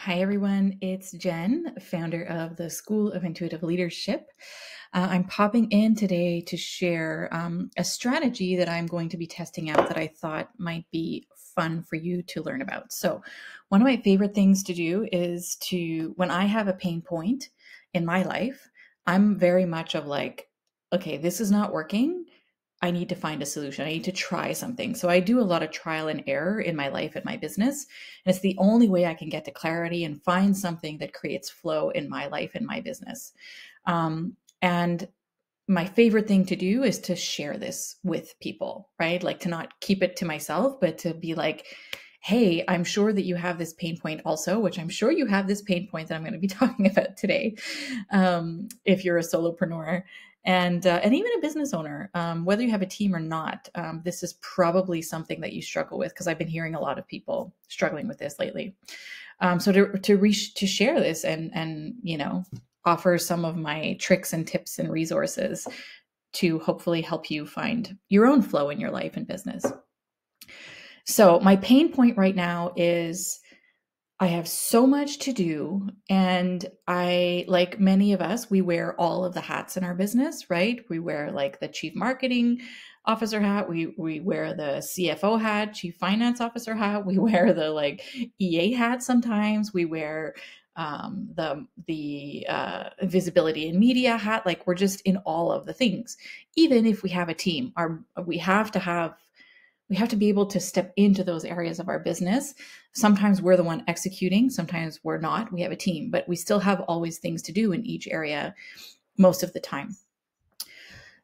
Hi, everyone. It's Jen, founder of the School of Intuitive Leadership. I'm popping in today to share a strategy that I'm going to be testing out that I thought might be fun for you to learn about. So, one of my favorite things to do is when I have a pain point in my life, I'm very much of like, okay, this is not working. I need to find a solution. I need to try something. So I do a lot of trial and error in my life and my business. And it's the only way I can get to clarity and find something that creates flow in my life and my business. And my favorite thing to do is to share this with people, right? Like to not keep it to myself, but to be like, hey, I'm sure that you have this pain point also, which I'm sure you have this pain point that I'm going to be talking about today. If you're a solopreneur and even a business owner, whether you have a team or not, this is probably something that you struggle with because I've been hearing a lot of people struggling with this lately. So to share this and offer some of my tricks and tips and resources to hopefully help you find your own flow in your life and business. So my pain point right now is I have so much to do. And like many of us, we wear all of the hats in our business, right? We wear like the chief marketing officer hat. We wear the CFO hat, chief finance officer hat. We wear the like EA hat sometimes. We wear the visibility and media hat. Like we're just in all of the things. Even if we have a team, we have to be able to step into those areas of our business. Sometimes we're the one executing, sometimes we're not. We have a team, but we still have always things to do in each area most of the time.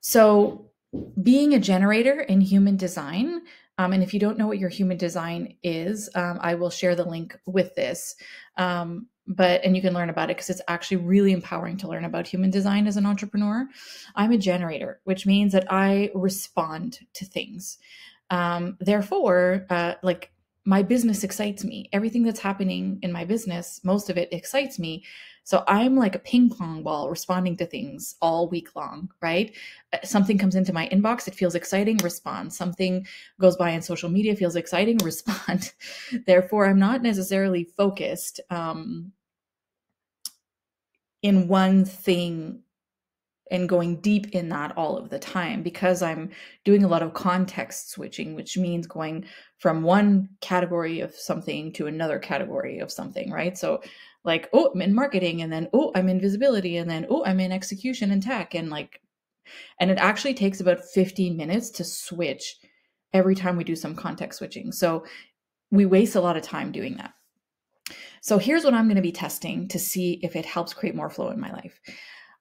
So being a generator in human design, and if you don't know what your human design is, I will share the link with this. And you can learn about it because it's actually really empowering to learn about human design as an entrepreneur. I'm a generator, which means that I respond to things. Therefore, like my business excites me. Everything that's happening in my business, most of it excites me. So I'm like a ping pong ball responding to things all week long, right? Something comes into my inbox, it feels exciting, respond. Something goes by on social media, feels exciting, respond. Therefore, I'm not necessarily focused in one thing and going deep in that all of the time because I'm doing a lot of context switching, which means going from one category of something to another category of something, right? So like, oh, I'm in marketing, and then, oh, I'm in visibility, and then, oh, I'm in execution and tech. And it actually takes about 15 minutes to switch every time we do some context switching. So we waste a lot of time doing that. So here's what I'm going to be testing to see if it helps create more flow in my life.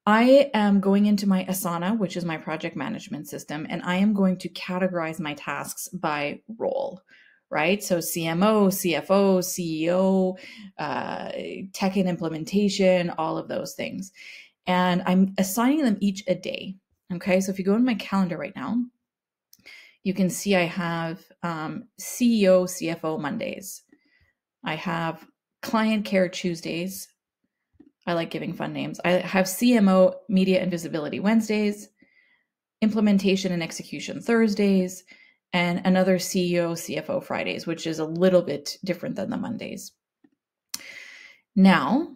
I am going into my Asana, which is my project management system, and I am going to categorize my tasks by role, right? So CMO, CFO, CEO, tech and implementation, all of those things. And I'm assigning them each a day. Okay, so if you go in my calendar right now, you can see I have CEO, CFO Mondays. I have client care Tuesdays. I like giving fun names. I have CMO, media and visibility Wednesdays, implementation and execution Thursdays, and another CEO, CFO Fridays, which is a little bit different than the Mondays. Now,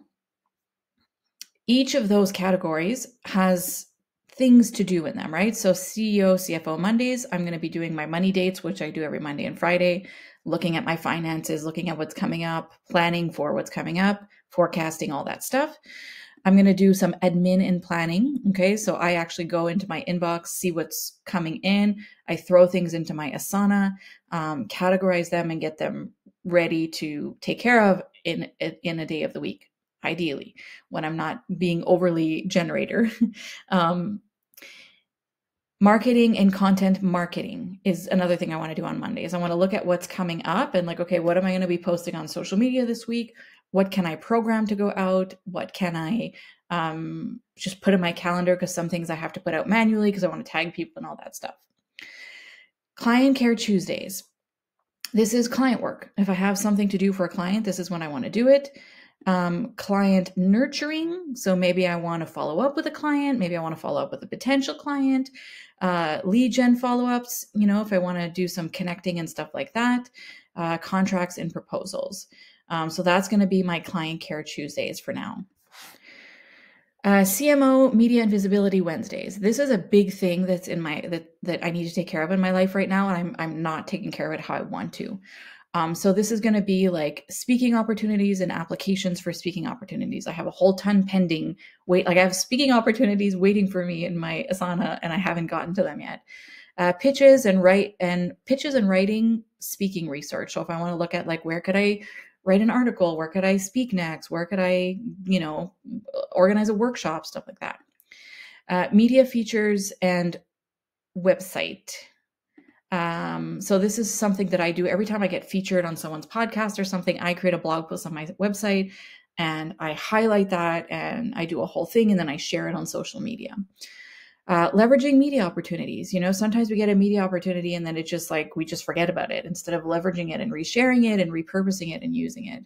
each of those categories has things to do in them, right? So CEO, CFO Mondays, I'm going to be doing my money dates, which I do every Monday and Friday, looking at my finances, looking at what's coming up, planning for what's coming up, forecasting, all that stuff. I'm going to do some admin and planning. Okay. So I actually go into my inbox, see what's coming in. I throw things into my Asana, categorize them and get them ready to take care of in a day of the week, ideally, when I'm not being overly generator. Marketing and content marketing is another thing I want to do on Mondays. I want to look at what's coming up and like, okay, what am I going to be posting on social media this week? What can I program to go out? What can I just put in my calendar? Because some things I have to put out manually because I want to tag people and all that stuff. Client care Tuesdays. This is client work. If I have something to do for a client, this is when I want to do it. Client nurturing. So maybe I want to follow up with a client. Maybe I want to follow up with a potential client. Lead gen follow-ups, if I want to do some connecting and stuff like that. Contracts and proposals. So that's going to be my client care Tuesdays for now. CMO Media and Visibility Wednesdays. This is a big thing that's in my that I need to take care of in my life right now, and I'm not taking care of it how I want to. So this is going to be like speaking opportunities and applications for speaking opportunities. I have a whole ton pending. I have speaking opportunities waiting for me in my Asana, and I haven't gotten to them yet. Pitches and writing speaking research. So if I want to look at like, where could I write an article? Where could I speak next? Where could I, organize a workshop, stuff like that. Media features and website. So this is something that I do every time I get featured on someone's podcast or something. I create a blog post on my website and I highlight that and I do a whole thing and then I share it on social media. Leveraging media opportunities. Sometimes we get a media opportunity and then it's just like, we just forget about it instead of leveraging it and resharing it and repurposing it and using it.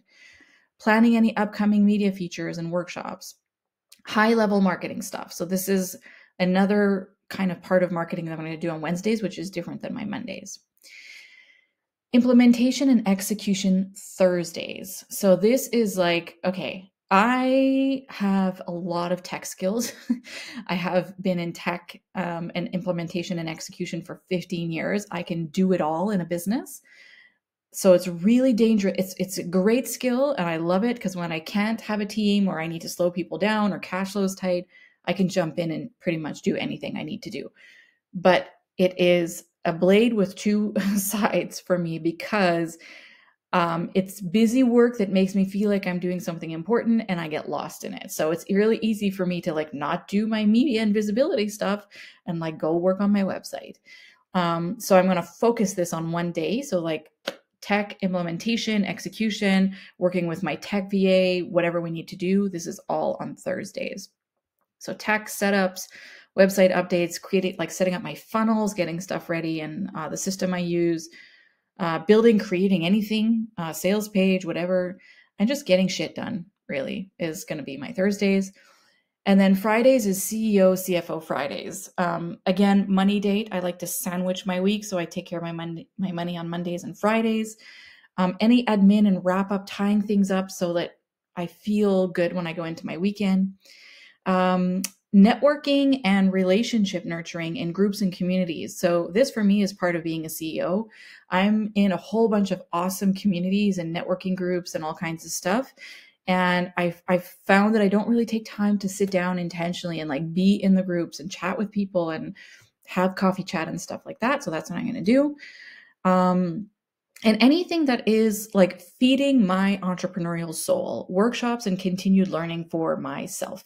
Planning any upcoming media features and workshops. High level marketing stuff. So this is another kind of part of marketing that I'm going to do on Wednesdays, which is different than my Mondays. Implementation and execution Thursdays. So this is like, okay, I have a lot of tech skills. I have been in tech and implementation and execution for 15 years. I can do it all in a business. So it's really dangerous. It's a great skill and I love it because when I can't have a team or I need to slow people down or cash flow is tight, I can jump in and pretty much do anything I need to do. But it is a blade with two sides for me because it's busy work that makes me feel like I'm doing something important and I get lost in it. So it's really easy for me to like not do my media and visibility stuff and like go work on my website. So I'm going to focus this on one day. So like tech implementation, execution, working with my tech VA, whatever we need to do. This is all on Thursdays. So tech setups, website updates, setting up my funnels, getting stuff ready and the system I use, creating anything, sales page, whatever, and just getting shit done really is going to be my Thursdays. And then Fridays is CEO, CFO Fridays. Again, money date. I like to sandwich my week. So I take care of my money on Mondays and Fridays. Any admin and wrap up, tying things up so that I feel good when I go into my weekend. Networking and relationship nurturing in groups and communities. So this for me is part of being a CEO. I'm in a whole bunch of awesome communities and networking groups and all kinds of stuff. And I've found that I don't really take time to sit down intentionally and like be in the groups and chat with people and have coffee chat and stuff like that. So that's what I'm going to do. And anything that is like feeding my entrepreneurial soul, workshops and continued learning for myself.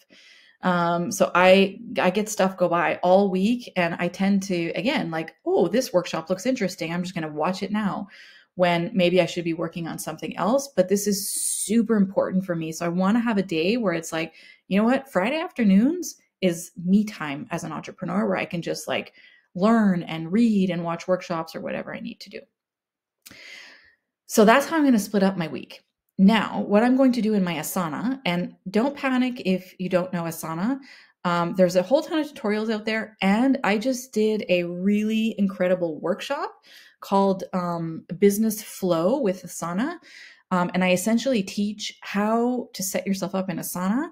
So I get stuff go by all week and I tend to, again, like, oh, this workshop looks interesting. I'm just going to watch it now when maybe I should be working on something else, but this is super important for me. So I want to have a day where it's like, you know what, Friday afternoons is me time as an entrepreneur where I can just like learn and read and watch workshops or whatever I need to do. So that's how I'm going to split up my week. Now, what I'm going to do in my Asana, and don't panic if you don't know Asana, there's a whole ton of tutorials out there, and I just did a really incredible workshop called Business Flow with Asana, and I essentially teach how to set yourself up in Asana,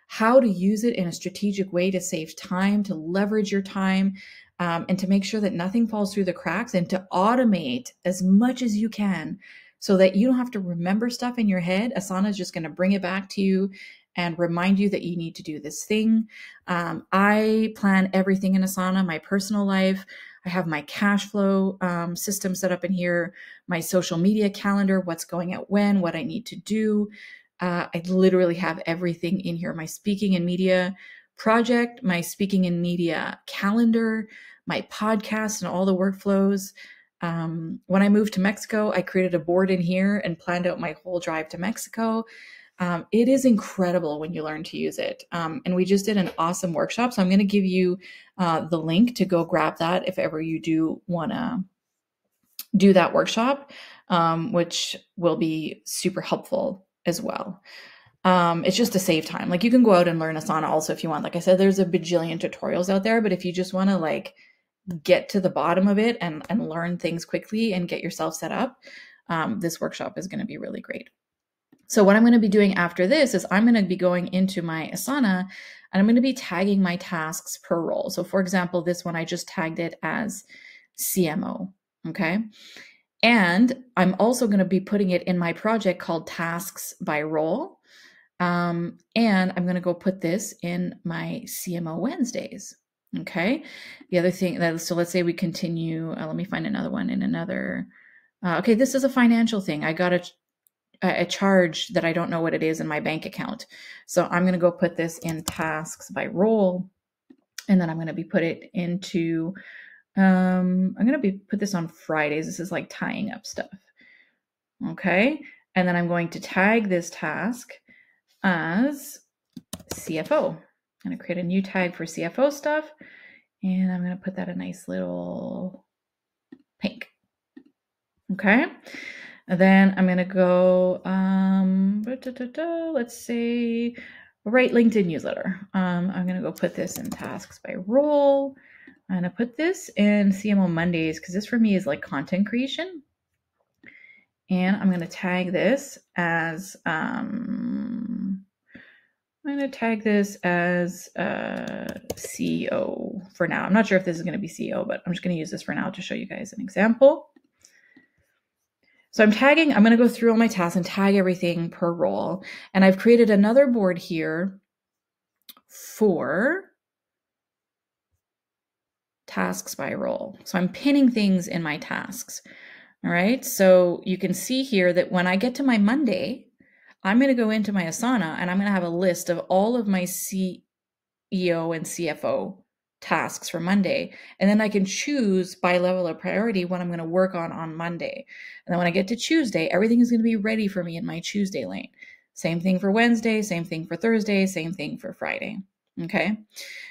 how to use it in a strategic way to save time, to leverage your time, and to make sure that nothing falls through the cracks, and to automate as much as you can so that you don't have to remember stuff in your head. Asana is just going to bring it back to you and remind you that you need to do this thing. I plan everything in Asana, my personal life. I have my cash flow system set up in here, my social media calendar, what's going out when, what I need to do. I literally have everything in here. My speaking and media project, my speaking and media calendar, my podcast and all the workflows. When I moved to Mexico, I created a board in here and planned out my whole drive to Mexico. It is incredible when you learn to use it. And we just did an awesome workshop. So I'm going to give you the link to go grab that if ever you do want to do that workshop, which will be super helpful as well. It's just to save time. Like you can go out and learn Asana also if you want. Like I said, there's a bajillion tutorials out there, but if you just want to like get to the bottom of it and learn things quickly and get yourself set up, this workshop is going to be really great. So what I'm going to be doing after this is I'm going to be going into my Asana and I'm going to be tagging my tasks per role. So for example, this one, I just tagged it as CMO. Okay. And I'm also going to be putting it in my project called tasks by role. And I'm going to go put this in my CMO Wednesdays. Okay. The other thing that, so let's say we continue, let me find another one in another. Okay. This is a financial thing. I got a charge that I don't know what it is in my bank account. So I'm going to go put this in tasks by role. And then I'm going to be put it into, I'm going to be put this on Fridays. This is like tying up stuff. Okay. And then I'm going to tag this task as CFO. I'm going to create a new tag for CFO stuff. And I'm going to put that a nice little pink. Okay. And then I'm going to go, let's say, write LinkedIn newsletter. I'm going to go put this in tasks by role. I'm going to put this in CMO Mondays because this for me is like content creation. And I'm going to tag this as, I'm going to tag this as CEO for now. I'm not sure if this is going to be CEO, but I'm just going to use this for now to show you guys an example. So I'm going to go through all my tasks and tag everything per role. And I've created another board here for tasks by role. So I'm pinning things in my tasks. All right. So you can see here that when I get to my Monday, I'm going to go into my Asana and I'm going to have a list of all of my CEO and CFO tasks for Monday. And then I can choose by level of priority what I'm going to work on Monday. And then when I get to Tuesday, everything is going to be ready for me in my Tuesday lane. Same thing for Wednesday, same thing for Thursday, same thing for Friday. Okay.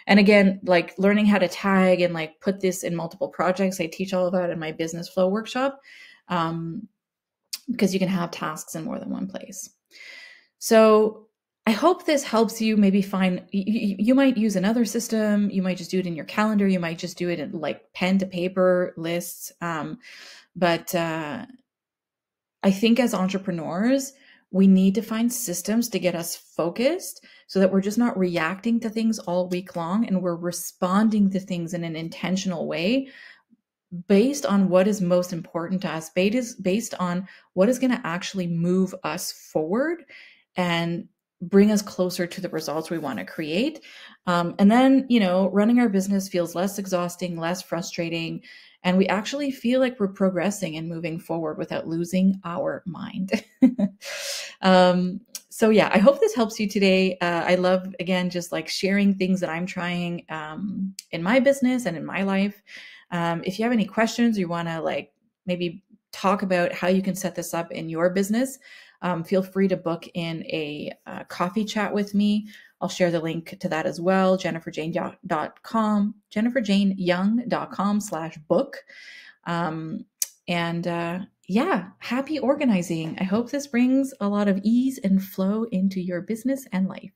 And again, like learning how to tag and like put this in multiple projects. I teach all of that in my business flow workshop because you can have tasks in more than one place. So I hope this helps you maybe find, you might use another system. You might just do it in your calendar. You might just do it in like pen to paper lists. But I think as entrepreneurs, we need to find systems to get us focused so that we're just not reacting to things all week long and we're responding to things in an intentional way based on what is most important to us, based on what is going to actually move us forward and bring us closer to the results we want to create. And then, running our business feels less exhausting, less frustrating, and we actually feel like we're progressing and moving forward without losing our mind. So yeah, I hope this helps you today. I love, again, just like sharing things that I'm trying in my business and in my life. If you have any questions, or you want to like maybe talk about how you can set this up in your business, feel free to book in a coffee chat with me. I'll share the link to that as well. jenniferjaneyoung.com/book. Yeah, happy organizing. I hope this brings a lot of ease and flow into your business and life.